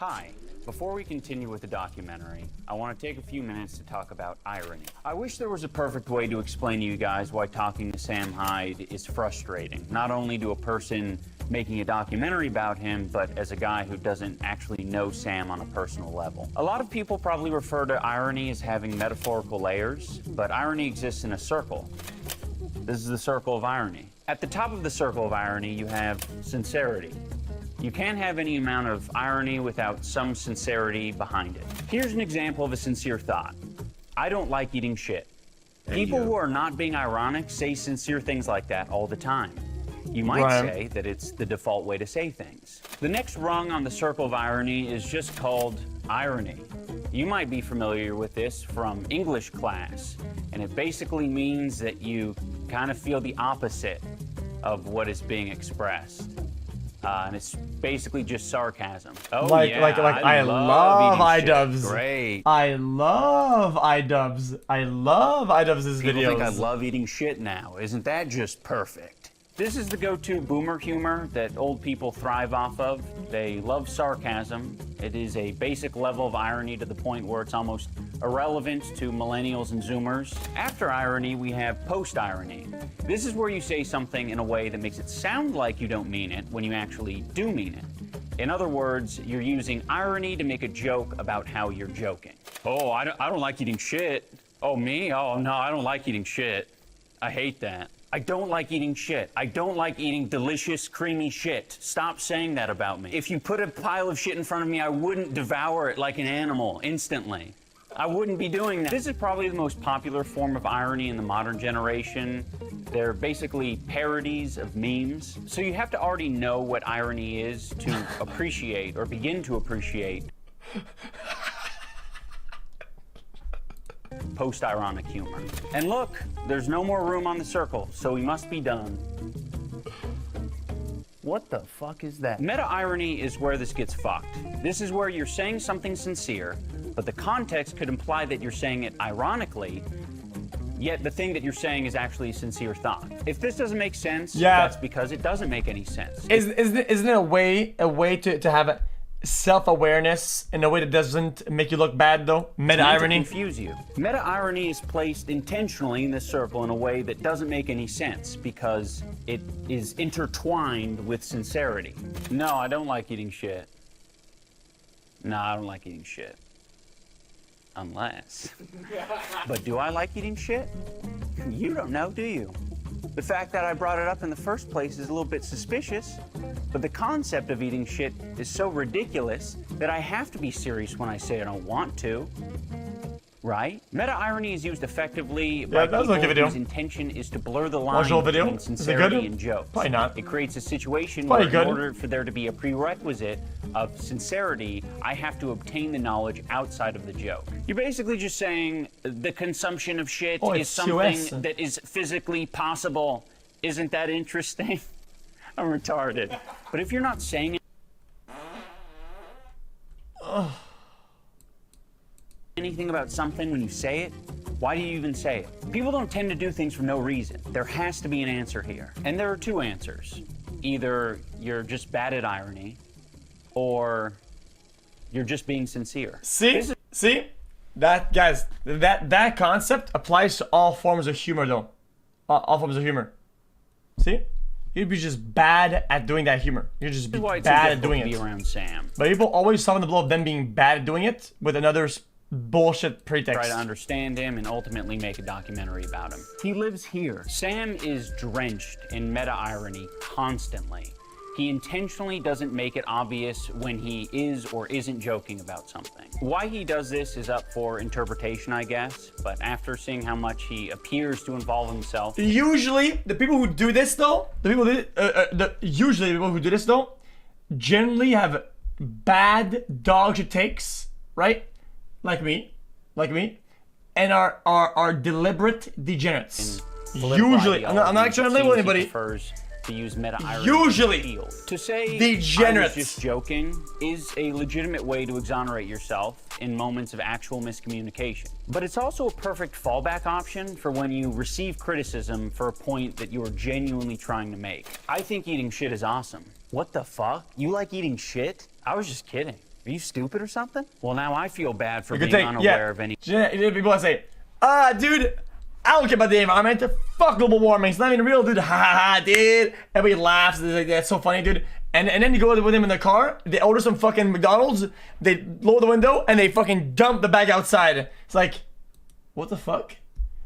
Hi. Before we continue with the documentary, I want to take a few minutes to talk about irony. I wish there was a perfect way to explain to you guys why talking to Sam Hyde is frustrating, not only to a person making a documentary about him, but as a guy who doesn't actually know Sam on a personal level. A lot of people probably refer to irony as having metaphorical layers, but irony exists in a circle. This is the circle of irony. At the top of the circle of irony, you have sincerity. You can't have any amount of irony without some sincerity behind it. Here's an example of a sincere thought. I don't like eating shit. People who are not being ironic say sincere things like that all the time. You might say that it's the default way to say things. The next rung on the circle of irony is just called irony. You might be familiar with this from English class, and it basically means that you kind of feel the opposite of what is being expressed. And it's basically just sarcasm. Oh, I love Idubbbz. Great. I love Idubbbz. I love Idubbbz's videos. People think I love eating shit now. Isn't that just perfect? This is the go-to boomer humor that old people thrive off of. They love sarcasm. It is a basic level of irony to the point where it's almost irrelevant to millennials and zoomers. After irony, we have post-irony. This is where you say something in a way that makes it sound like you don't mean it when you actually do mean it. In other words, you're using irony to make a joke about how you're joking. Oh, I don't like eating shit. Oh, me? Oh, no, I don't like eating shit. I hate that. I don't like eating shit. I don't like eating delicious, creamy shit. Stop saying that about me. If you put a pile of shit in front of me, I wouldn't devour it like an animal instantly. I wouldn't be doing that. This is probably the most popular form of irony in the modern generation. They're basically parodies of memes. So you have to already know what irony is to appreciate or begin to appreciate post-ironic humor. And look, there's no more room on the circle, so we must be done. What the fuck is that? Meta-irony is where this gets fucked. This is where you're saying something sincere, but the context could imply that you're saying it ironically, yet the thing that you're saying is actually a sincere thought. If this doesn't make sense, that's because it doesn't make any sense. Isn't it a way to have a self-awareness in a way that doesn't make you look bad, though? Meta-irony? To confuse you. Meta-irony is placed intentionally in this circle in a way that doesn't make any sense because it is intertwined with sincerity. No, I don't like eating shit. No, I don't like eating shit. Unless. But do I like eating shit? You don't know, do you? The fact that I brought it up in the first place is a little bit suspicious, but the concept of eating shit is so ridiculous that I have to be serious when I say I don't want to. Right? Meta-irony is used effectively by people whose intention is to blur the line between sincerity and jokes. Probably not. It creates a situation where in order for there to be a prerequisite of sincerity, I have to obtain the knowledge outside of the joke. You're basically just saying the consumption of shit is something that is physically possible. Isn't that interesting? I'm retarded. But if you're not saying it, anything about something when you say it, why do you even say it? People don't tend to do things for no reason. There has to be an answer here. And there are two answers. Either you're just bad at irony, or you're just being sincere. See? That, guys, that concept applies to all forms of humor, though. All forms of humor. See? You'd be just bad at doing that humor. You're just bad at doing it. Around Sam. But people always soften the blow of them being bad at doing it with another bullshit pretext. Try to understand him and ultimately make a documentary about him. He lives here. Sam is drenched in meta-irony constantly. He intentionally doesn't make it obvious when he is or isn't joking about something. Why he does this is up for interpretation, I guess, but after seeing how much he appears to involve himself... Usually, the people who do this, though, usually the people who do this, though, generally have bad dog shit takes, right? Like me, and are deliberate degenerates. Usually, I'm not trying to label anybody. To use meta-irony usually to say degenerates. I was just joking is a legitimate way to exonerate yourself in moments of actual miscommunication. But it's also a perfect fallback option for when you receive criticism for a point that you are genuinely trying to make. I think eating shit is awesome. What the fuck? You like eating shit? I was just kidding. Are you stupid or something? Well, now I feel bad for Good being take. unaware of any. People say, dude, I don't care about the environment. Fuck global warming. It's not even real, dude. Ha ha ha, dude. Everybody laughs. They're like, that's so funny, dude. And then you go with him in the car. They order some fucking McDonald's. They lower the window and they fucking dump the bag outside. It's like, what the fuck?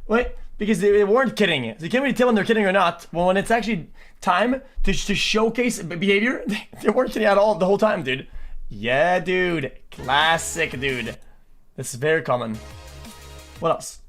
Wait, because they weren't kidding. So you can't really tell when they're kidding or not. Well, when it's actually time to showcase behavior, they weren't kidding at all the whole time, dude. Yeah, dude. Classic, dude. This is very common. What else?